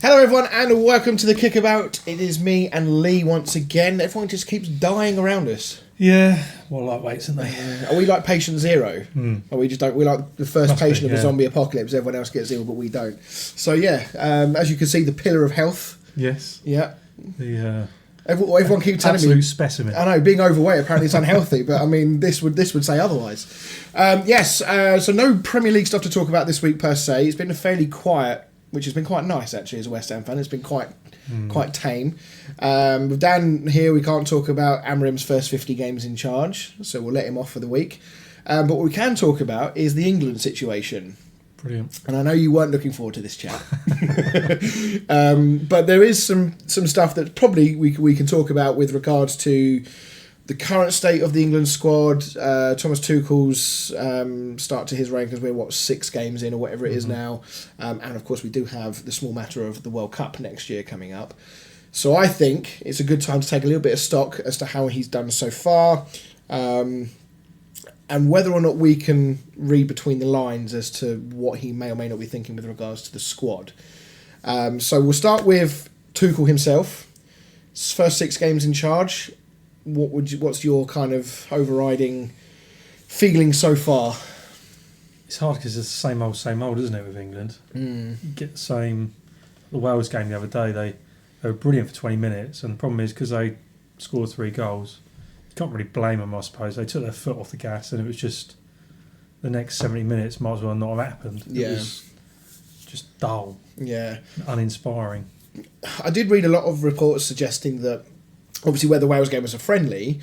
Hello everyone and welcome to the Kickabout. It is me and Lee once again. Everyone just keeps dying around us. Yeah, well, lightweights, aren't they? Are we like patient zero? Or we just don't? We're like the first Must patient be, of a zombie apocalypse. Everyone else gets ill, but we don't. So yeah, as you can see, the pillar of health. Yes. Yeah. The everyone keeps telling absolute me. specimen. I know being overweight apparently is unhealthy, but I mean this would say otherwise. Yes. So no Premier League stuff to talk about this week per se. It's been a fairly quiet. Which has been quite nice actually as a West Ham fan. It's been quite tame. With Dan here, we can't talk about Amorim's first 50 games in charge, so we'll let him off for the week. But what we can talk about is the England situation. Brilliant. And I know you weren't looking forward to this chat, but there is some stuff that probably we can talk about with regards to the current state of the England squad, Thomas Tuchel's start to his reign, because we're 6 games in or whatever it is now, and of course we do have the small matter of the World Cup next year coming up. So I think it's a good time to take a little bit of stock as to how he's done so far, and whether or not we can read between the lines as to what he may or may not be thinking with regards to the squad. So we'll start with Tuchel himself. His first 6 games in charge. What's your kind of overriding feeling so far? It's hard because it's the same old, isn't it, with England? You get the Wales game the other day, they were brilliant for 20 minutes, and the problem is because they scored 3 goals, you can't really blame them, I suppose. They took their foot off the gas, and it was just the next 70 minutes might as well not have happened. Yeah. It was just dull. Yeah. Uninspiring. I did read a lot of reports suggesting that obviously where the Wales game was a friendly,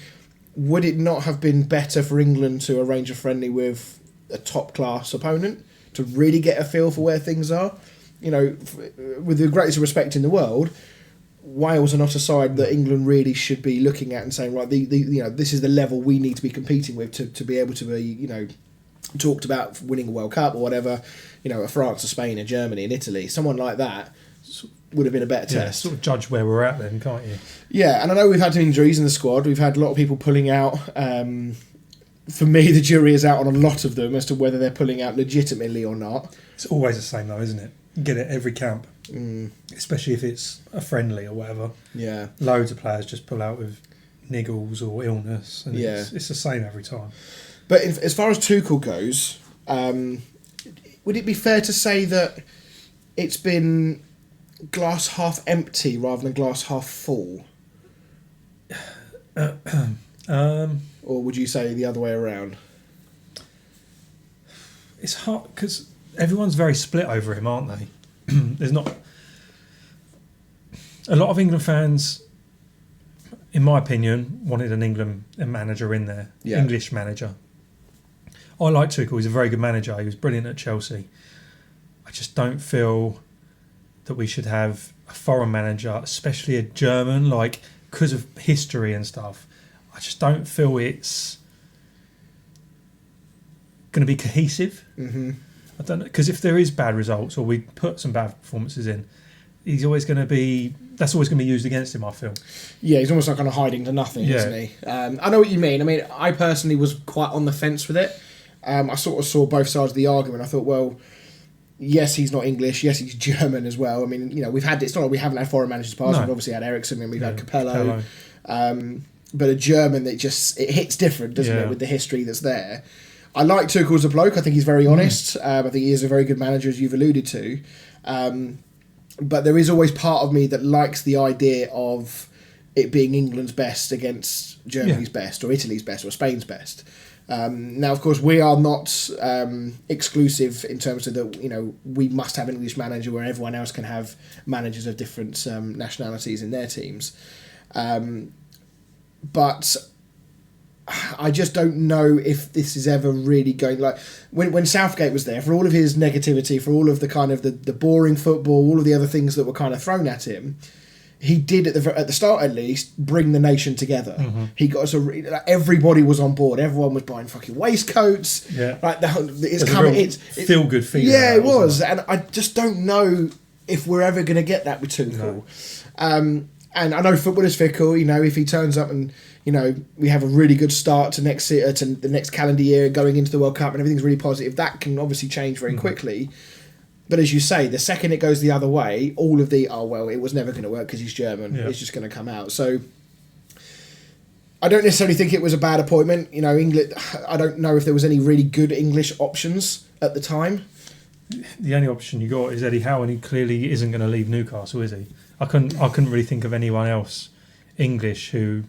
would it not have been better for England to arrange a friendly with a top-class opponent to really get a feel for where things are? You know, with the greatest respect in the world, Wales are not a side that England really should be looking at and saying, right, this is the level we need to be competing with to be able to be, talked about winning a World Cup or whatever, a France, a Spain, a Germany, and Italy, someone like that would have been a better test. Sort of judge where we're at then, can't you? Yeah, and I know we've had some injuries in the squad. We've had a lot of people pulling out. For me, the jury is out on a lot of them as to whether they're pulling out legitimately or not. It's always the same though, isn't it? You get it every camp, especially if it's a friendly or whatever. Yeah. Loads of players just pull out with niggles or illness, and it's the same every time. But as far as Tuchel goes, would it be fair to say that it's been glass half empty rather than glass half full? Or would you say the other way around? It's hard because everyone's very split over him, aren't they? There's not a lot of England fans, in my opinion, wanted a manager in there, English manager. I like Tuchel. He's a very good manager. He was brilliant at Chelsea. I just don't feel that we should have a foreign manager, especially a German, because of history and stuff. I just don't feel it's going to be cohesive. Mm-hmm. I don't know, because if there is bad results or we put some bad performances in, that's always going to be used against him, I feel. Yeah, he's almost like kind of hiding to nothing, isn't he? I know what you mean. I mean, I personally was quite on the fence with it. I sort of saw both sides of the argument. I thought, well, yes, he's not English. Yes, he's German as well. I mean, we've had, it's not like we haven't had foreign managers in the past. We've obviously had Ericsson and we've had Capello. But a German that it hits different, doesn't it, with the history that's there. I like Tuchel as a bloke. I think he's very honest. I think he is a very good manager, as you've alluded to. But there is always part of me that likes the idea of it being England's best against Germany's best, or Italy's best, or Spain's best. Now, of course, we are not exclusive in terms of that. We must have an English manager where everyone else can have managers of different nationalities in their teams. But I just don't know if this is ever really going, like when Southgate was there, for all of his negativity, for all of the kind of the boring football, all of the other things that were kind of thrown at him. He did at the start at least bring the nation together. Mm-hmm. He got us everybody was on board. Everyone was buying fucking waistcoats. Yeah, it's coming. It's feel good feeling. Yeah, it was, and I just don't know if we're ever going to get that with Tuchel. No. And I know football is fickle. If he turns up and we have a really good start to the next calendar year, going into the World Cup, and everything's really positive, that can obviously change very quickly. But as you say, the second it goes the other way, all of the, it was never going to work because he's German. Yeah. It's just going to come out. So I don't necessarily think it was a bad appointment. England, I don't know if there was any really good English options at the time. The only option you got is Eddie Howe, and he clearly isn't going to leave Newcastle, is he? I couldn't really think of anyone else English who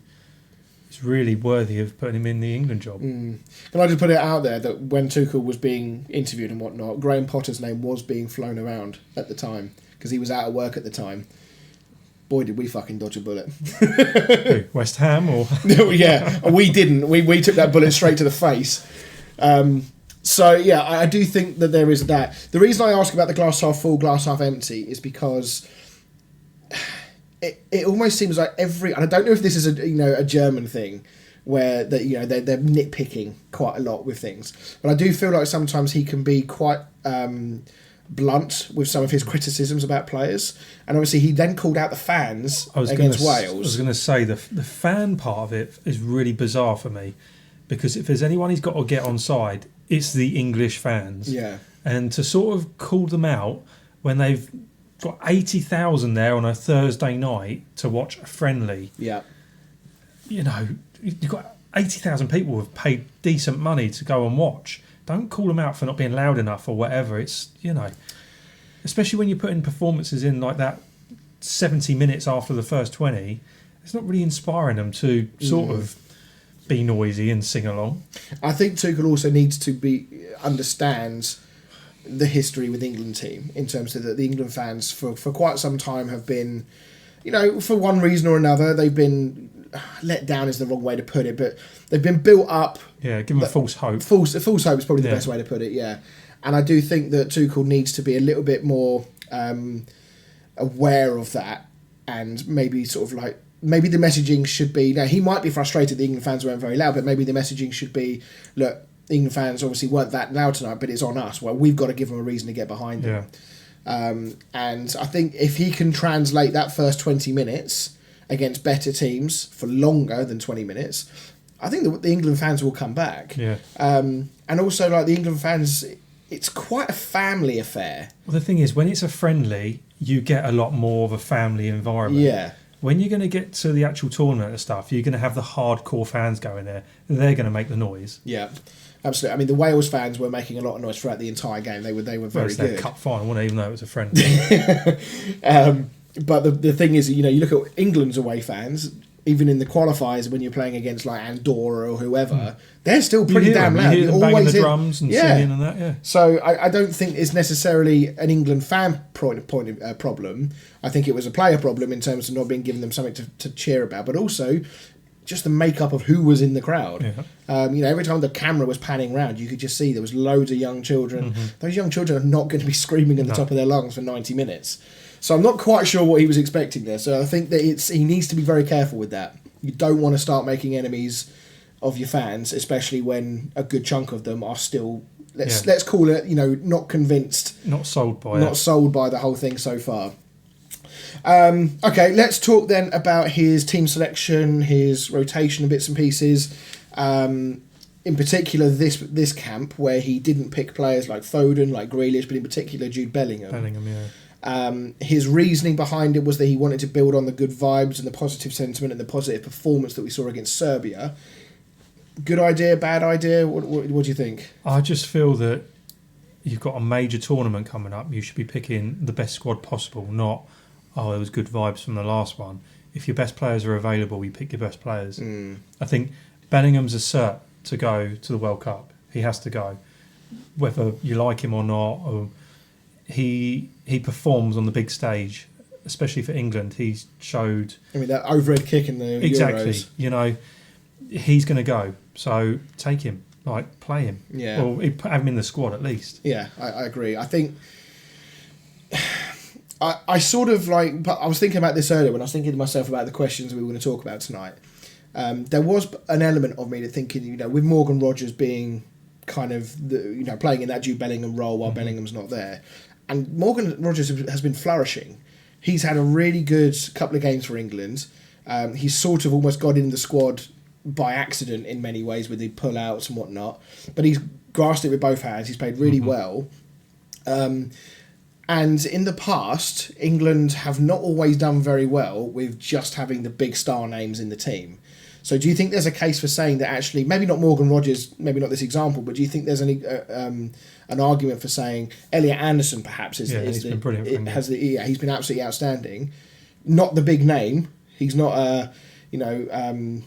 is really worthy of putting him in the England job. Can I just put it out there that when Tuchel was being interviewed and whatnot, Graham Potter's name was being flown around at the time because he was out of work at the time. Boy, did we fucking dodge a bullet. Who, West Ham or? Yeah, we didn't. We took that bullet straight to the face. So, yeah, I do think that there is that. The reason I ask about the glass half full, glass half empty is because it almost seems like and I don't know if this is a German thing where they're nitpicking quite a lot with things, but I do feel like sometimes he can be quite blunt with some of his criticisms about players, and obviously he then called out the fans against Wales. I was going to say the fan part of it is really bizarre for me, because if there's anyone he's got to get on side, it's the English fans. Yeah, and to sort of call them out when they've got 80,000 there on a Thursday night to watch a friendly. Yeah, you've got 80,000 people who have paid decent money to go and watch. Don't call them out for not being loud enough or whatever. It's, especially when you're putting performances in like that 70 minutes after the first 20, it's not really inspiring them to sort of be noisy and sing along. I think Tuchel also needs to understands the history with England team in terms of that the England fans for quite some time have been, for one reason or another, they've been let down is the wrong way to put it, but they've been built up. Yeah, give them a false hope. False hope is probably the best way to put it, yeah. And I do think that Tuchel needs to be a little bit more aware of that, and maybe maybe the messaging should be, now he might be frustrated the England fans weren't very loud, but maybe the messaging should be, look, England fans obviously weren't that loud tonight, but it's on us. Well, we've got to give them a reason to get behind them. And I think if he can translate that first 20 minutes against better teams for longer than 20 minutes, I think the England fans will come back. Yeah. And also, like, the England fans, it's quite a family affair. Well, the thing is, when it's a friendly, you get a lot more of a family environment. Yeah. When you're going to get to the actual tournament and stuff, you're going to have the hardcore fans going there. They're going to make the noise. Yeah. Absolutely. I mean, the Wales fans were making a lot of noise throughout the entire game. They were very good. Cup final, wasn't it, even though it was a friendly. But the thing is, you look at England's away fans, even in the qualifiers when you're playing against like Andorra or whoever, they're still pretty damn loud. You hear them banging the drums and singing and that, yeah. So I don't think it's necessarily an England fan problem. I think it was a player problem in terms of not being given them something to cheer about, but also just the makeup of who was in the crowd. Yeah. Every time the camera was panning round, you could just see there was loads of young children. Those young children are not going to be screaming at the top of their lungs for 90 minutes. So I'm not quite sure what he was expecting there. So I think that he needs to be very careful with that. You don't want to start making enemies of your fans, especially when a good chunk of them are still, let's call it, not convinced. Not sold by the whole thing so far. Okay, let's talk then about his team selection, his rotation of bits and pieces. In particular, this camp where he didn't pick players like Foden, like Grealish, but in particular Jude Bellingham. His reasoning behind it was that he wanted to build on the good vibes and the positive sentiment and the positive performance that we saw against Serbia. Good idea, bad idea? What do you think? I just feel that you've got a major tournament coming up. You should be picking the best squad possible, not, there was good vibes from the last one. If your best players are available, you pick your best players. I think Bellingham's a cert to go to the World Cup. He has to go. Whether you like him or not, he performs on the big stage, especially for England. He's showed... that overhead kick in the Euros. He's going to go. So take him. Play him. Yeah. Or have him in the squad at least. Yeah, I agree. I think... I sort of but I was thinking about this earlier when I was thinking to myself about the questions we were going to talk about tonight. There was an element of me that thinking, with Morgan Rogers being kind of playing in that Jude Bellingham role while Bellingham's not there, and Morgan Rogers has been flourishing. He's had a really good couple of games for England. He's sort of almost got in the squad by accident in many ways with the pull-outs and whatnot, but he's grasped it with both hands. He's played really well. And in the past, England have not always done very well with just having the big star names in the team. So do you think there's a case for saying that actually, maybe not Morgan Rogers, maybe not this example, but do you think there's any an argument for saying Elliot Anderson perhaps he's been brilliant. He's been absolutely outstanding. Not the big name. He's not I'm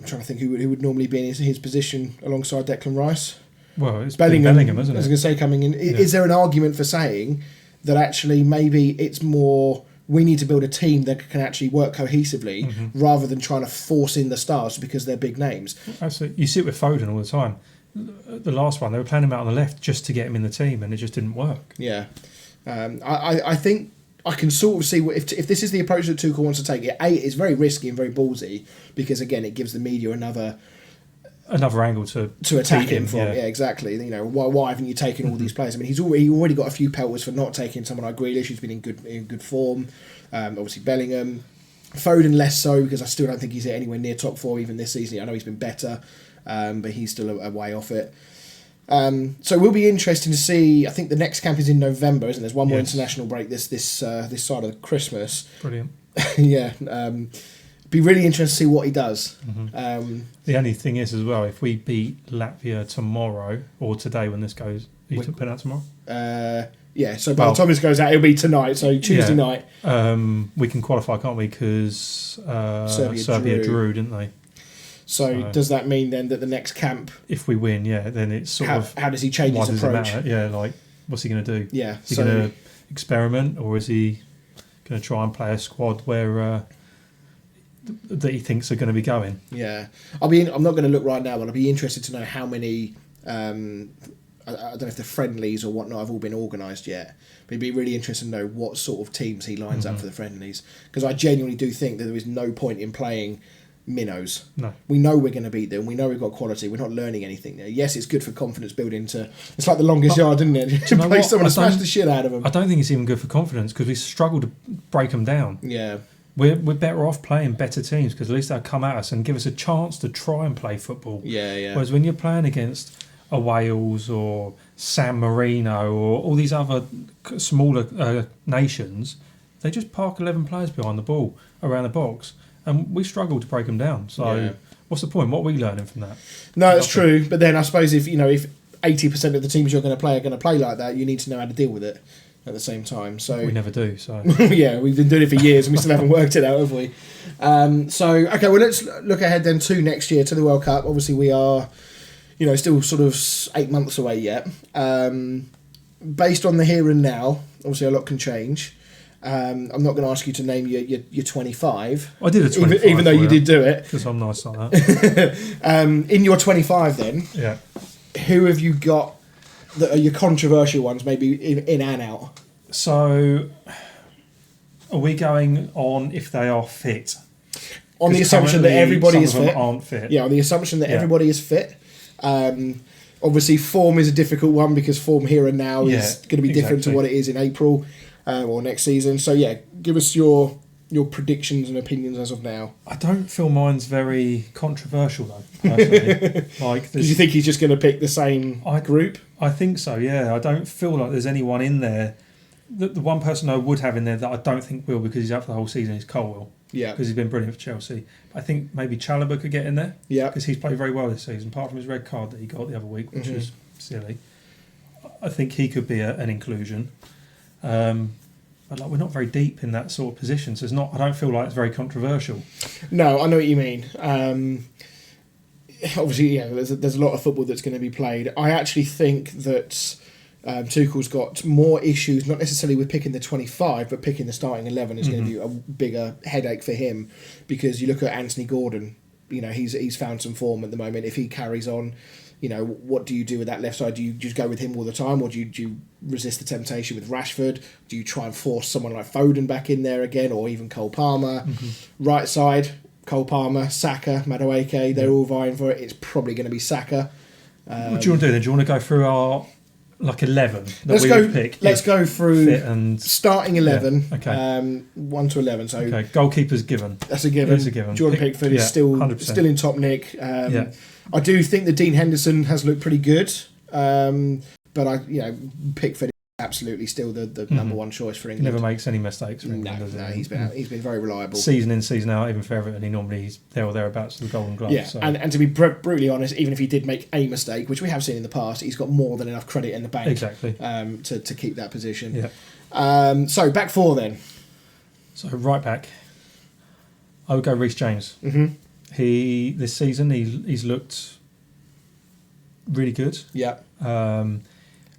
trying to think who would normally be in his position alongside Declan Rice. Well, it's Bellingham, isn't it? I was going to say coming in. Is there an argument for saying that actually maybe it's more we need to build a team that can actually work cohesively rather than trying to force in the stars because they're big names? Absolutely. You see it with Foden all the time. The last one, they were playing him out on the left just to get him in the team and it just didn't work. Yeah. I think I can sort of see if this is the approach that Tuchel wants to take. It's very risky and very ballsy because, again, it gives the media another angle to attack him from. Yeah, exactly. You know, why haven't you taken all these players? I mean, he already got a few pelters for not taking someone like Grealish, who's been in good form. Obviously Bellingham, Foden less so because I still don't think he's anywhere near top 4 even this season. I know he's been better, but he's still a way off it. So it will be interesting to see. I think the next camp is in November, isn't there? There's one more international break this side of Christmas. Brilliant. Yeah. Be really interesting to see what he does. The only thing is as well, if we beat Latvia tomorrow or today when this goes, are you putting out tomorrow? Yeah, so by the time this goes out, it'll be tonight, so Tuesday night. We can qualify, can't we? Because Serbia drew, didn't they? So does that mean then that the next camp... If we win, then it's sort of... How does he change his approach? Yeah, like, what's he going to do? Yeah. Is he going to experiment, or is he going to try and play a squad where... that he thinks are going to be going. Yeah. I'm not going to look right now, but I'd be interested to know how many... I don't know if the friendlies or whatnot have all been organised yet, but it'd be really interesting to know what sort of teams he lines up for the friendlies, because I genuinely do think that there is no point in playing minnows. No. We know we're going to beat them. We know we've got quality. We're not learning anything there. Yes, it's good for confidence building. It's like the longest yard, isn't it? To play someone and smash the shit out of them. I don't think it's even good for confidence because we struggle to break them down. Yeah. We're better off playing better teams because at least they'll come at us and give us a chance to try and play football. Yeah. Whereas when you're playing against a Wales or San Marino or all these other smaller nations, they just park 11 players behind the ball around the box and we struggle to break them down. So what's the point? What are we learning from that? No, that's true. But then I suppose if 80% of the teams you're going to play like that, you need to know how to deal with it at the same time. So we never do. So yeah, we've been doing it for years and we still haven't worked it out, have we? Okay, well, let's look ahead then to next year, to the World Cup. Obviously we are still sort of 8 months away yet. Based on the here and now, obviously a lot can change. I'm not going to ask you to name your 25. I did a 25. Even though you did do it. Because I'm nice like that. In your 25 then, who have you got that are your controversial ones, maybe in and out? So, are we going on if they are fit? On the assumption that everybody is fit. Aren't fit. Yeah, on the assumption that everybody is fit. Obviously, form is a difficult one because form here and now is going to be different to what it is in April or next season. So, give us your predictions and opinions as of now. I don't feel mine's very controversial, though, personally. Do you think he's just going to pick the same group? I think so, yeah. I don't feel like there's anyone in there. The one person I would have in there that I don't think will, because he's out for the whole season, is Colwill. Yeah. Because he's been brilliant for Chelsea. I think maybe Chalobah could get in there. Yeah. Because he's played very well this season, apart from his red card that he got the other week, which was silly. I think he could be an inclusion. But we're not very deep in that sort of position, so I don't feel like it's very controversial. No, I know what you mean. Obviously, there's a lot of football that's going to be played. I actually think that Tuchel's got more issues, not necessarily with picking the 25, but picking the starting 11 is going to be a bigger headache for him, because you look at Anthony Gordon, he's found some form at the moment. If he carries on, what do you do with that left side? Do you just go with him all the time, or do you resist the temptation with Rashford? Do you try and force someone like Foden back in there again, or even Cole Palmer? Right side, Cole Palmer, Saka, Madueke, they're all vying for it. It's probably going to be Saka. What do you want to do then? Do you want to go through our 11 that would pick? Let's go through and starting 11. Yeah, okay. 1 to 11. So goalkeeper's given. That's a given. Jordan Pickford is still in top nick. I do think that Dean Henderson has looked pretty good, but Pickford absolutely still the number one choice for He England. never makes any mistakes for England, does he? No, he's been very reliable. Season in, season out, even for Everton, he normally he's there or thereabouts with the Golden Glove. Yeah, so. and to be brutally honest, even if he did make a mistake, which we have seen in the past, he's got more than enough credit in the bank to keep that position. Yeah. So back four then. So right back, I would go Reece James. Mm-hmm. This season he's looked really good. Yeah.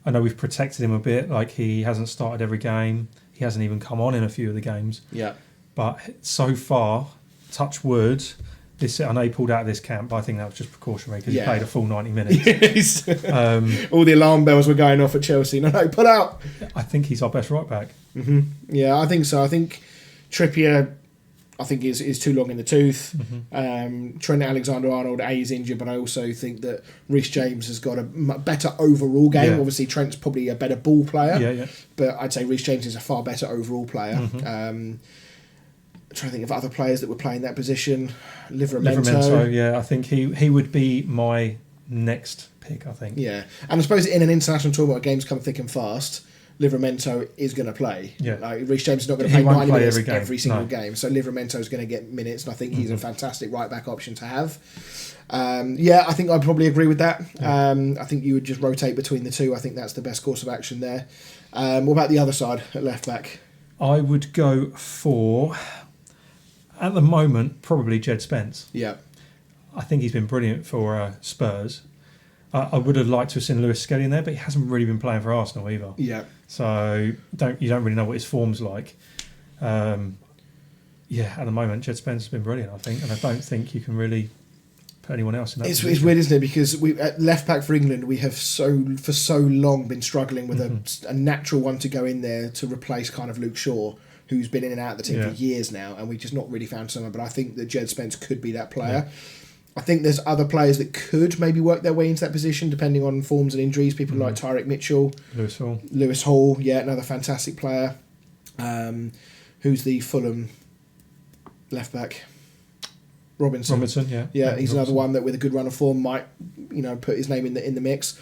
I know we've protected him a bit. Like, he hasn't started every game. He hasn't even come on in a few of the games. Yeah. But so far, touch wood. I know he pulled out of this camp, but I think that was just precautionary because he played a full 90 minutes. All the alarm bells were going off at Chelsea. No, put out. I think he's our best right back. Mm-hmm. Yeah, I think so. I think Trippier, is too long in the tooth. Mm-hmm. Trent Alexander-Arnold, is injured, but I also think that Reece James has got a better overall game. Yeah. Obviously, Trent's probably a better ball player. Yeah. But I'd say Reece James is a far better overall player. Mm-hmm. I'm trying to think of other players that would play in that position. Livramento. Livramento, yeah. I think he would be my next pick, I think. Yeah. And I suppose in an international tournament where games come thick and fast, Livramento is going to play. Yeah. Like, Reece James is not going to play 90 minutes every single No. game. So Livramento is going to get minutes, and I think he's a fantastic right-back option to have. I think I'd probably agree with that. Yeah. I think you would just rotate between the two. I think that's the best course of action there. What about the other side at left-back? I would go for, at the moment, probably Jed Spence. Yeah. I think he's been brilliant for Spurs. I would have liked to have seen Lewis Skelly in there, but he hasn't really been playing for Arsenal either. Yeah. So you don't really know what his form's like. At the moment, Jed Spence has been brilliant, I think, and I don't think you can really put anyone else in that position. It's weird, isn't it? Because we at left back for England, we have for so long been struggling with a natural one to go in there to replace kind of Luke Shaw, who's been in and out of the team for years now, and we've just not really found someone. But I think that Jed Spence could be that player. Yeah. I think there's other players that could maybe work their way into that position, depending on forms and injuries. People like Tyreek Mitchell, Lewis Hall, another fantastic player. Who's the Fulham left back? Robinson, he's another one that with a good run of form might, put his name in the mix.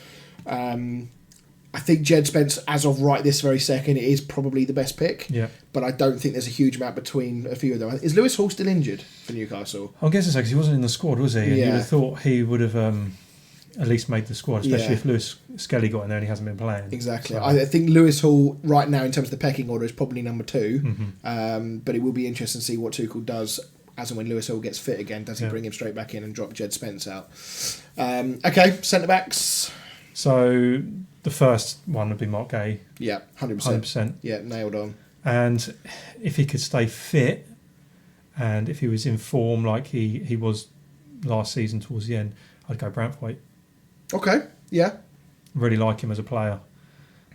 I think Jed Spence, as of right this very second, is probably the best pick. Yeah. But I don't think there's a huge amount between a few of them. Is Lewis Hall still injured for Newcastle? I guess so, because he wasn't in the squad, was he? And you would have thought he would have at least made the squad, especially if Lewis Skelly got in there and he hasn't been playing. Exactly. So. I think Lewis Hall, right now, in terms of the pecking order, is probably number 2. But it will be interesting to see what Tuchel does as and when Lewis Hall gets fit again. Does he bring him straight back in and drop Jed Spence out? Okay, centre-backs. So the first one would be Mark Gay. Yeah, 100%. Yeah, nailed on. And if he could stay fit and if he was in form like he was last season towards the end, I'd go Branthwaite. Okay, yeah. Really like him as a player.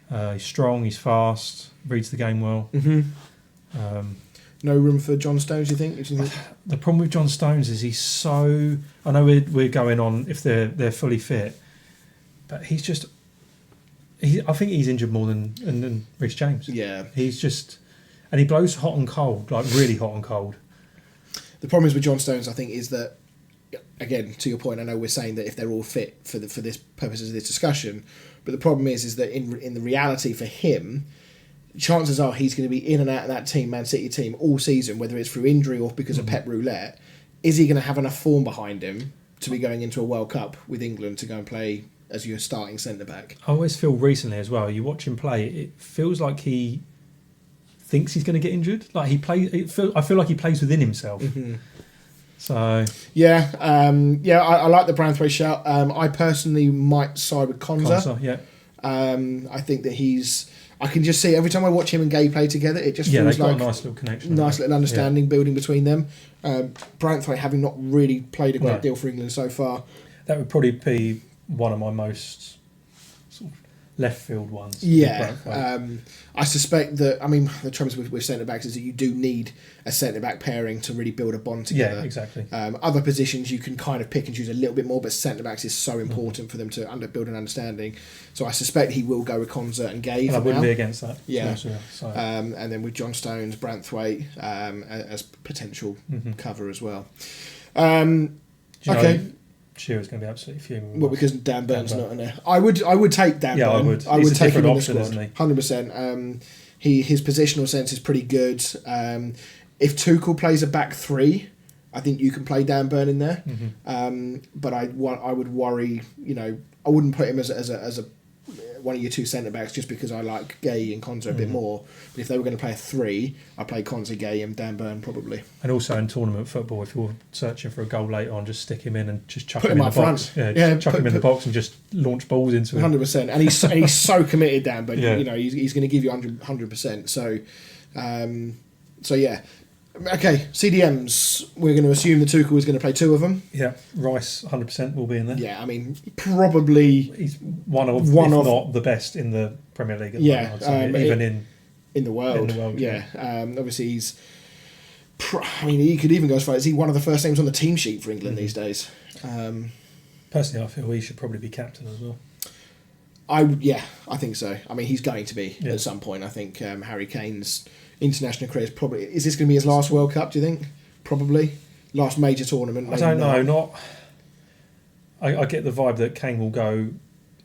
He's strong, he's fast, reads the game well. No room for John Stones, you think? The problem with John Stones is he's so... I know we're going on if they're fully fit, but he's just... I think he's injured more than Reece James. Yeah. He's just... And he blows hot and cold, like really hot and cold. The problem is with John Stones, I think, is that, again, to your point, I know we're saying that if they're all fit for this purposes of this discussion, but the problem is that in the reality for him, chances are he's going to be in and out of that team, Man City team, all season, whether it's through injury or because of Pep Roulette. Is he going to have enough form behind him to be going into a World Cup with England to go and play as your starting centre-back? I always feel recently as well, you watch him play, it feels like he thinks he's going to get injured. Like I feel like he plays within himself. So I like the Branthwaite shout. I personally might side with Konsa. I think that I can just see every time I watch him and Gay play together, it just feels like a nice little connection, nice little understanding building between them. Branthwaite having not really played a great deal for England so far. That would probably be one of my most sort of left field ones. Yeah, I suspect that. I mean, the trouble with centre backs is that you do need a centre back pairing to really build a bond together. Yeah, exactly. Other positions you can kind of pick and choose a little bit more, but centre backs is so important for them to build an understanding. So I suspect he will go with Konsa and Gay. I wouldn't be against that. Yeah. So. And then with John Stones, Branthwaite as potential cover as well. Okay. Shearer's going to be absolutely fuming. Well, because Dan Burn's not in there. I would take Dan Burn. I would. I would take him in the option, squad. isn't he? 100%. His positional sense is pretty good. If Tuchel plays a back three, I think you can play Dan Burn in there. But I would worry. I wouldn't put him as a one of your two centre backs just because I like Gay and Konza a bit more. But if they were going to play a three, I'd play Konza, Gay, and Dan Burn probably. And also in tournament football, if you're searching for a goal late on, just stick him in and just chuck put him in up the box. Front. Chuck him in the box and just launch balls into him. 100%. And he's so committed, Dan. But he's going to give you 100%. So yeah. Okay, CDMs. We're going to assume that Tuchel is going to play two of them. Yeah, Rice 100% will be in there. Yeah, I mean, probably he's one of not the best in the Premier League. At the moment, even in the world. Yeah, obviously he's. He could even go as far as one of the first names on the team sheet for England these days. Personally, I feel he should probably be captain as well. I think so. I mean, he's going to be at some point. I think Harry Kane's international career is probably... Is this going to be his last World Cup, do you think? Probably. Last major tournament. I don't know. I get the vibe that Kane will go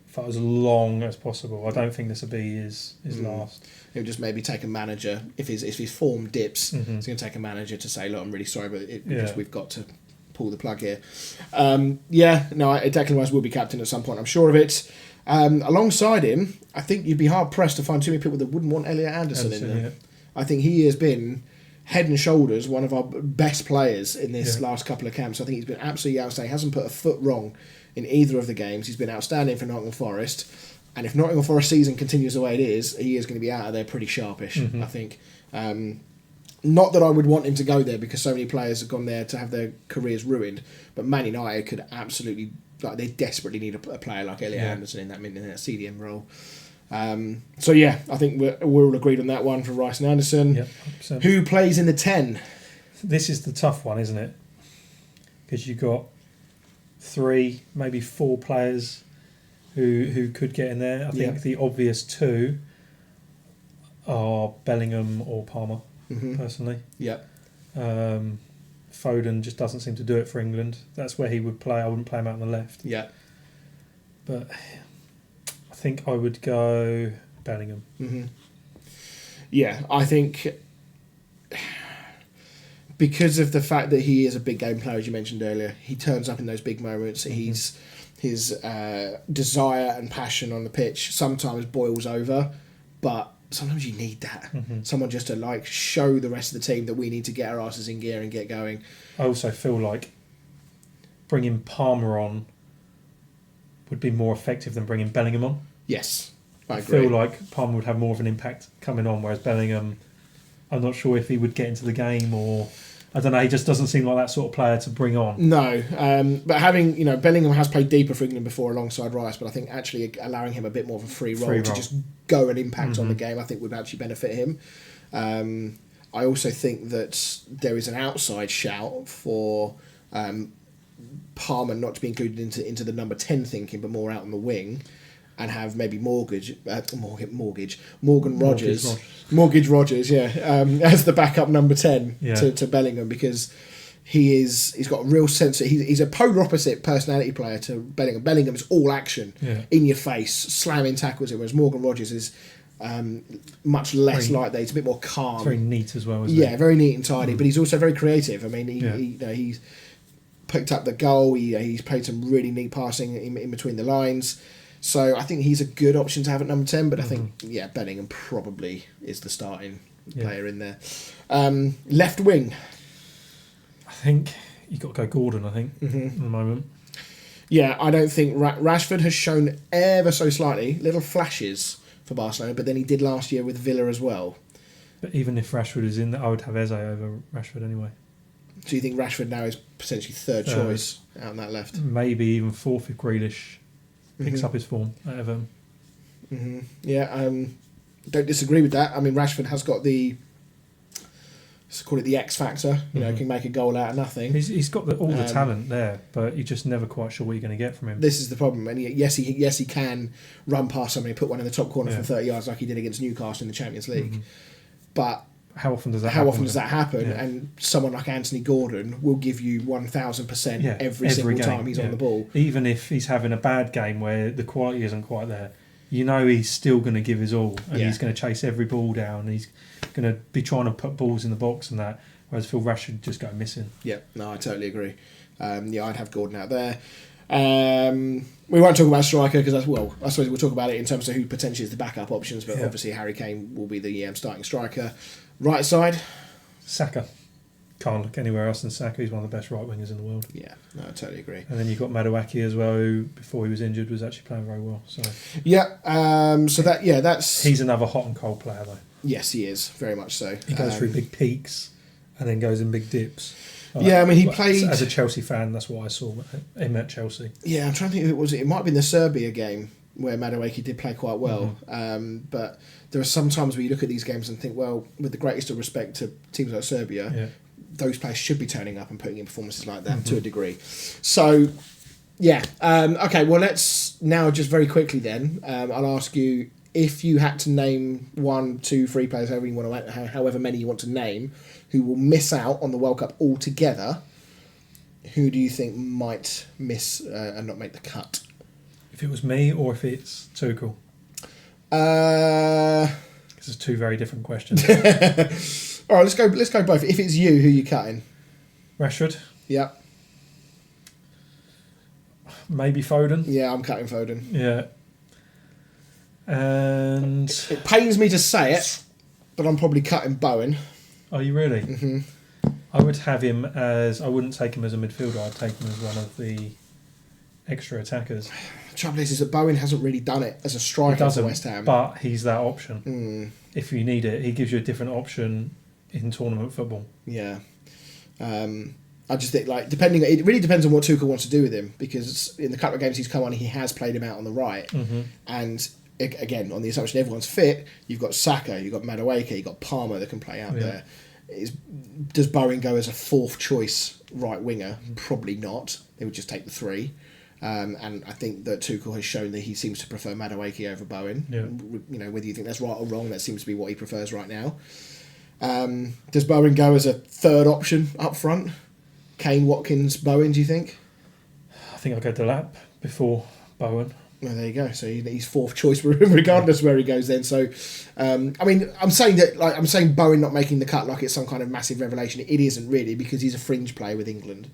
for as long as possible. I don't think this will be his last. He'll just maybe take a manager. If his form dips, he's going to take a manager to say, look, I'm really sorry, but we've got to pull the plug here. Declan Rice will be captain at some point. I'm sure of it. Alongside him, I think you'd be hard-pressed to find too many people that wouldn't want Elliot Anderson in there. Yeah. I think he has been head and shoulders one of our best players in this last couple of camps. I think he's been absolutely outstanding. He hasn't put a foot wrong in either of the games. He's been outstanding for Nottingham Forest. And if Nottingham Forest season continues the way it is, he is going to be out of there pretty sharpish, I think. Not that I would want him to go there because so many players have gone there to have their careers ruined. But Man United could absolutely... they desperately need a player like Elliot Anderson in that CDM role. I think we're all agreed on that one for Rice and Anderson. Yep, 100%. Who plays in the 10? This is the tough one, isn't it? Because you've got 3, maybe 4 players who could get in there. I think the obvious 2 are Bellingham or Palmer, personally. Yeah. Foden just doesn't seem to do it for England. That's where he would play. I wouldn't play him out on the left. Yeah. But I think I would go Bellingham. Yeah, I think because of the fact that he is a big game player, as you mentioned earlier, he turns up in those big moments. His desire and passion on the pitch sometimes boils over, but sometimes you need that. Someone just to show the rest of the team that we need to get our asses in gear and get going. I also feel like bringing Palmer on would be more effective than bringing Bellingham on. Yes, I agree. I feel like Palmer would have more of an impact coming on, whereas Bellingham, I'm not sure if he would get into the game or... I don't know, he just doesn't seem like that sort of player to bring on. No, but having, Bellingham has played deeper for England before alongside Rice, but I think actually allowing him a bit more of a free role to just go and impact on the game, I think would actually benefit him. I also think that there is an outside shout for Palmer not to be included into the number 10 thinking, but more out on the wing. And have maybe Morgan Rogers, as the backup number 10 to Bellingham, because he's got a real sense that he's a polar opposite personality player to Bellingham. Bellingham is all action, in your face, slamming tackles, whereas Morgan Rogers is much less like that. He's a bit more calm, very neat as well. Isn't he? Very neat and tidy, but he's also very creative. I mean, he's picked up the goal. He's played some really neat passing in between the lines. So I think he's a good option to have at number 10, but I think, Bellingham probably is the starting player in there. Left wing. I think you've got to go Gordon, at the moment. Yeah, I don't think... Rashford has shown ever so slightly, little flashes for Barcelona, but then he did last year with Villa as well. But even if Rashford is in there, I would have Eze over Rashford anyway. So you think Rashford now is potentially third choice out on that left? Maybe even fourth if Grealish picks up his form at Everton. Don't disagree with that. I mean, Rashford has got the... Let's call it the X factor. Can make a goal out of nothing. He's got all the talent there, but you're just never quite sure what you're going to get from him. This is the problem. And yes, he can run past somebody and put one in the top corner from 30 yards like he did against Newcastle in the Champions League. But how often does that happen? Yeah. And someone like Anthony Gordon will give you 1,000% every single game, time he's on the ball. Even if he's having a bad game where the quality isn't quite there, you know he's still going to give his all, and he's going to chase every ball down. And he's going to be trying to put balls in the box and that, whereas Phil Rashford just go missing. Yeah, no, I totally agree. I'd have Gordon out there. We won't talk about striker because I suppose we'll talk about it in terms of who potentially is the backup options, but obviously Harry Kane will be the starting striker. Right side, Saka. Can't look anywhere else than Saka. He's one of the best right wingers in the world. Yeah, no, I totally agree. And then you've got Madueke as well, who before he was injured was actually playing very well. So that's he's another hot and cold player though. Yes, he is very much so. He goes through big peaks and then goes in big dips. He played as a Chelsea fan. That's what I saw him at Chelsea. Yeah, I'm trying to think who it was. It might have been the Serbia game where Madueke did play quite well. But there are some times where you look at these games and think, well, with the greatest of respect to teams like Serbia, those players should be turning up and putting in performances like that to a degree. So, okay. Well, let's now just very quickly then. I'll ask you if you had to name 1, 2, 3 players, however many you want to name, who will miss out on the World Cup altogether. Who do you think might miss and not make the cut? If it was me or if it's Tuchel? This is 2 very different questions. All right, let's go both. If it's you, who are you cutting? Rashford. Yeah. Maybe Foden. Yeah, I'm cutting Foden. Yeah. And it pains me to say it, but I'm probably cutting Bowen. Are you really? Mm-hmm. I would have him as... I wouldn't take him as a midfielder. I'd take him as one of the extra attackers. The trouble is that Bowen hasn't really done it as a striker for West Ham. But he's that option. If you need it, he gives you a different option in tournament football. Yeah. I just think, it really depends on what Tuchel wants to do with him, because in the couple of games he's come on, he has played him out on the right. Mm-hmm. And again, on the assumption everyone's fit, you've got Saka, you've got Madueke, you've got Palmer that can play out there. Does Bowen go as a 4th choice right winger? Probably not. They would just take the 3. And I think that Tuchel has shown that he seems to prefer Madueke over Bowen. Yeah. Whether you think that's right or wrong, that seems to be what he prefers right now. Does Bowen go as a 3rd option up front? Kane, Watkins, Bowen, do you think? I think I'll go Delap before Bowen. Well, there you go. So he's 4th choice regardless where he goes then. So, I'm saying Bowen not making the cut like it's some kind of massive revelation. It isn't really, because he's a fringe player with England.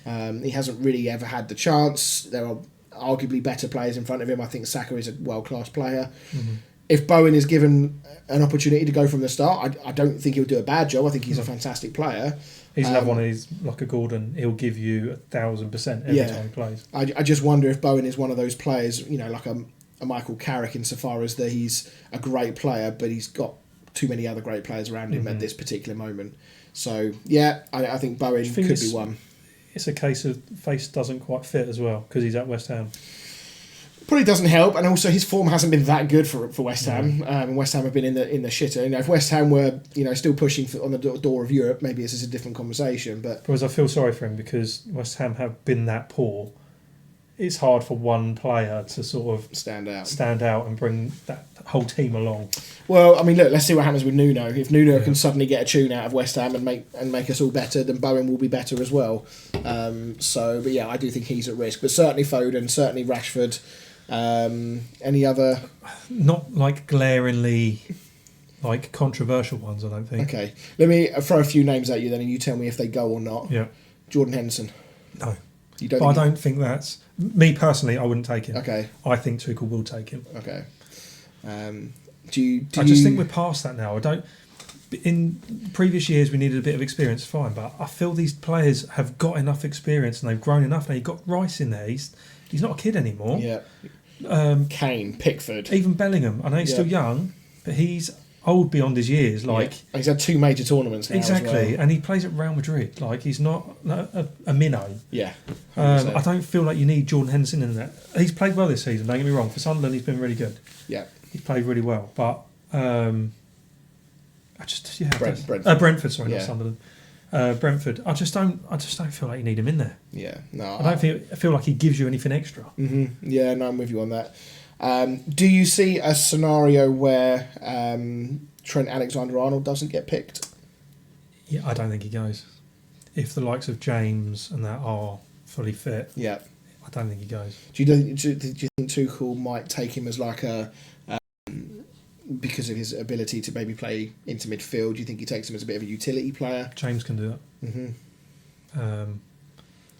He hasn't really ever had the chance. There are arguably better players in front of him. I think Saka is a world-class player. Mm-hmm. If Bowen is given an opportunity to go from the start, I don't think he'll do a bad job. I think he's a fantastic player. He's another one of these, like a Gordon, he'll give you 1,000% every time he plays. I just wonder if Bowen is one of those players, like a Michael Carrick, insofar as that he's a great player, but he's got too many other great players around him at this particular moment. So, I think Bowen could be one. It's a case of face doesn't quite fit as well, because he's at West Ham. Probably doesn't help, and also his form hasn't been that good for West Ham. West Ham have been in the shitter. If West Ham were still pushing on the door of Europe, maybe this is a different conversation. But whereas I feel sorry for him, because West Ham have been that poor. It's hard for one player to sort of stand out and bring that whole team along. Well, I mean, look, let's see what happens with Nuno. If Nuno can suddenly get a tune out of West Ham and make us all better, then Bowen will be better as well. I do think he's at risk. But certainly Foden, certainly Rashford. Any other? Not like glaringly controversial ones, I don't think. Okay. Let me throw a few names at you then, and you tell me if they go or not. Yeah. Jordan Henderson. No. I don't think that's... Me personally, I wouldn't take him. Okay. I think Tuchel will take him. Okay. I just think we're past that now. In previous years, we needed a bit of experience, fine, but I feel these players have got enough experience and they've grown enough. Now, you've got Rice in there. He's not a kid anymore. Yeah. Kane, Pickford. Even Bellingham. I know he's still young, but he's old beyond his years. He's had 2 major tournaments now. Exactly, as well. And he plays at Real Madrid. He's not a minnow. Yeah. I don't feel like you need Jordan Henderson in there. He's played well this season, don't get me wrong. For Sunderland, he's been really good. Yeah. He's played really well. But Brentford, sorry, not Sunderland. Brentford. I just don't feel like you need him in there. Yeah, no. I feel like he gives you anything extra. Mm-hmm. Yeah, no, I'm with you on that. Do you see a scenario where Trent Alexander-Arnold doesn't get picked? Yeah, I don't think he goes. If the likes of James and that are fully fit, yeah, I don't think he goes. Do you think Tuchel might take him as like a because of his ability to maybe play into midfield? Do you think he takes him as a bit of a utility player? James can do that. Mm-hmm.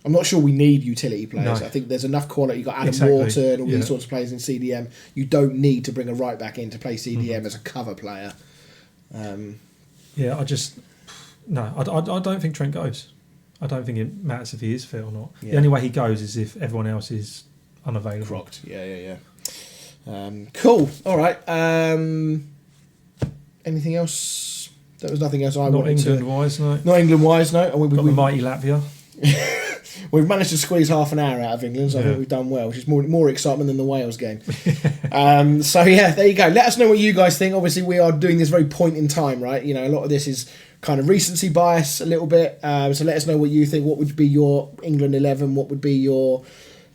I'm not sure we need utility players. No. I think there's enough quality. You've got Adam Wharton and all these sorts of players in CDM. You don't need to bring a right back in to play CDM as a cover player. I don't think Trent goes. I don't think it matters if he is fit or not. Yeah. The only way he goes is if everyone else is unavailable. Crocked. Yeah. Cool. All right. Anything else? There was nothing else I wanted to... Not England-wise, no. And the mighty Latvia. We've managed to squeeze half an hour out of England, so I think we've done well, which is more excitement than the Wales game. There you go. Let us know what you guys think. Obviously, we are doing this very point in time, right? You know, a lot of this is kind of recency bias a little bit. So let us know what you think. What would be your England 11? What would be your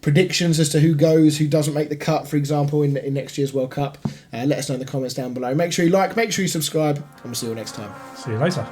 predictions as to who goes, who doesn't make the cut, for example, in next year's World Cup? Let us know in the comments down below. Make sure you like, make sure you subscribe, and we'll see you all next time. See you later.